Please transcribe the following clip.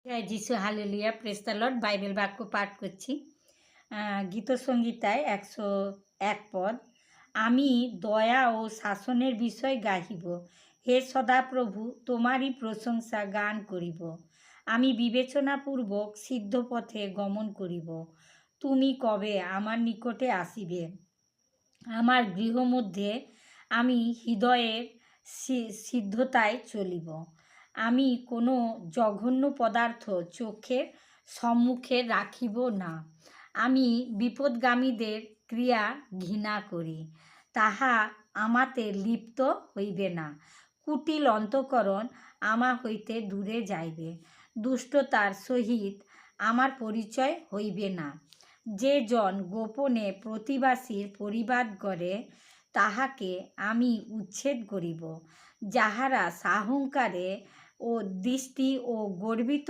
Joy Jishu hallelujah, praise the Lord. Bible বাক্য পাঠ করছি। গীতসংহিতায় 101 পদ। আমি দয়া ও শাসনের বিষয় গাহিব, হে সদাপ্রভু তোমারই প্রশংসা গান করিব। আমি বিবেচনাপূর্বক সিদ্ধ পথে গমন করিব। তুমি কবে আমার নিকটে আসিবে? আমার গৃহ মধ্যে আমি হৃদয়ের সিদ্ধতায় চলিব। আমি কোনো জঘন্য পদার্থ চোখের সম্মুখে রাখিব না। আমি বিপদগামীদের ক্রিয়া ঘৃণা করি, তাহা আমাতে লিপ্ত হইবে না। কুটিল অন্তঃকরণ আমা হইতে দূরে যাইবে, দুষ্টতার সহিত আমার পরিচয় হইবে না। যে জন গোপনে প্রতিবাসীর পরিবাদ করে, তাহাকে আমি উচ্ছেদ করিব। যাহারা সাহংকারে ও দৃষ্টি ও গর্বিত